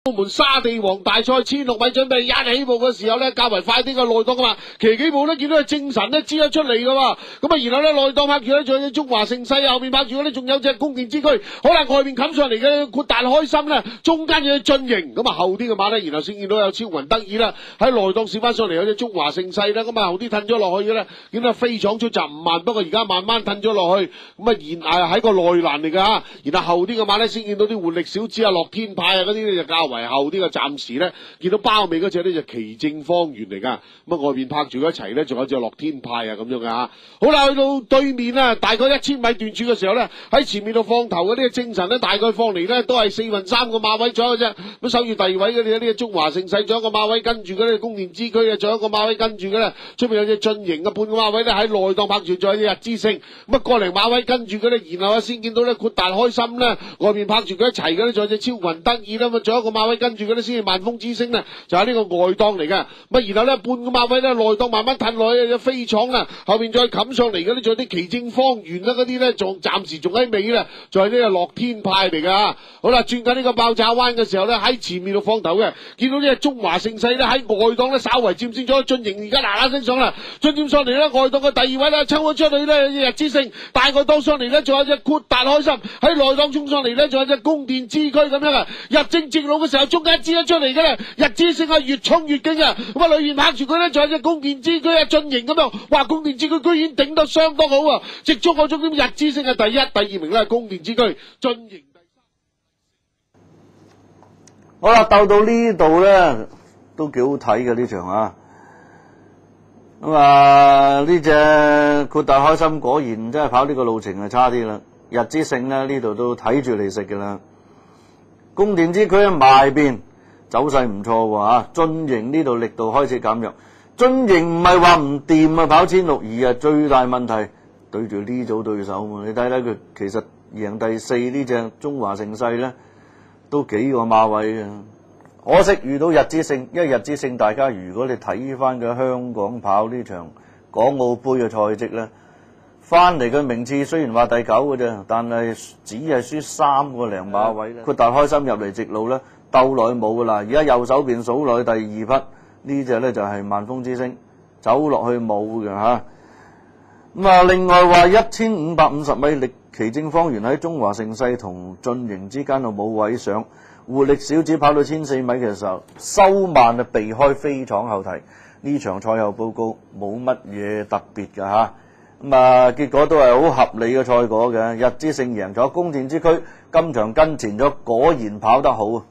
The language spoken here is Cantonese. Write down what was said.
澳門沙地王大賽1600米準備一起步嘅時候咧，較為快啲嘅內檔啊嘛，騎幾步咧見到係精神咧支咗出嚟嘅喎，咁啊然後咧內檔拍住咧仲有隻中華盛世，後面拍住咧仲有隻宮殿之區，好啦外面冚上嚟嘅豁達開心咧，中間有隻駿盈，咁啊後啲嘅馬咧，然後先見到有超雲得意啦，喺內檔試翻上嚟有隻中華盛世啦，咁啊後啲褪咗落去嘅咧，見到飛闖出閘唔慢，不過而家慢慢褪咗落去，咁啊喺個內欄嚟㗎嚇，然後後啲嘅馬咧先見到啲活力小子啊樂天派啊嗰啲咧就較為後啲嘅，暫時咧見到包尾嗰隻咧就奇正方圓嚟㗎，咁啊外面拍住一齊咧仲有隻樂天派啊咁樣㗎嚇，好啦去到對面啊大概1000米段處嘅時候咧，喺前面度放頭嗰啲精神咧大概放嚟咧都係4/3個馬位左右嘅啫，咁守住第二位嗰啲呢個中華盛世，仲有一個馬位跟住嗰啲宮殿之區啊，仲有一個馬位跟住嘅咧，出面有隻駿盈嘅半個馬位咧喺內檔拍住，仲有隻日之星，咁啊個零馬位跟住嘅咧，然後先見到咧豁達開心咧，外面拍住佢一齊嘅咧，仲有隻超雲得意啦，咁啊仲有一個馬位跟住嘅咧先係萬豐之星咧，就喺呢個外檔嚟嘅，咁啊然後咧半個馬位咧內檔慢慢褪落去，有飛闖啊，後面再冚上嚟嘅咧，仲有啲奇正方圓啦嗰啲咧，仲暫時仲喺尾啦，就係呢個樂天派嚟㗎。好啦，轉緊呢個爆炸灣嘅時候咧，喺前面度放頭嘅，見到呢個中華盛世咧喺外檔咧稍為佔先咗，駿盈而家嗱嗱聲上啦，進佔上嚟咧，外檔嘅第二位咧抽咗出去咧，日之星大外檔上嚟咧，仲有隻豁達開心喺內檔衝上嚟咧，仲有隻宮殿之區咁樣啊，入正直路嘅時候中間支咗出嚟嘅咧，日之星啊越衝越勁啊，咁啊裏面拍住佢咧，仲有隻宮殿之區啊駿盈咁樣，哇宮殿之區居然頂得相當好啊，直中我終點日之星係第一，第二名咧係宮殿之區，駿盈。好啦，鬥到呢度咧都幾好睇嘅呢場啊！咁啊呢隻豁達開心果然真係跑呢個路程係差啲啦，日之星咧呢度都睇住嚟食嘅啦。宮殿之區喺埋邊走勢唔錯喎嚇，駿盈呢度力度開始減弱，駿盈唔係話唔掂啊，跑1602啊，最大問題對住呢組對手嘛，你睇睇佢其實贏第4呢隻中華盛世咧。都幾個馬位嘅，可惜遇到日之星，因為日之星大家如果你睇翻佢香港跑呢場港澳杯嘅賽績咧，翻嚟嘅名次雖然話第9嘅啫，但係只係輸3個零馬位咧。豁達開心入嚟直路咧，鬥落去冇噶啦，而家右手邊數落去第2匹呢隻咧就係萬豐之星，走落去冇嘅嚇。咁啊，另外話1550米力奇正方圓喺中華盛世同駿盈之間就冇位上，活力小子跑到1400米嘅時候收慢啊，避開飛闖後蹄。呢場賽後報告冇乜嘢特別㗎嚇，咁啊結果都係好合理嘅賽果嘅，日之星贏咗，宮殿之區今場跟前咗，果然跑得好啊！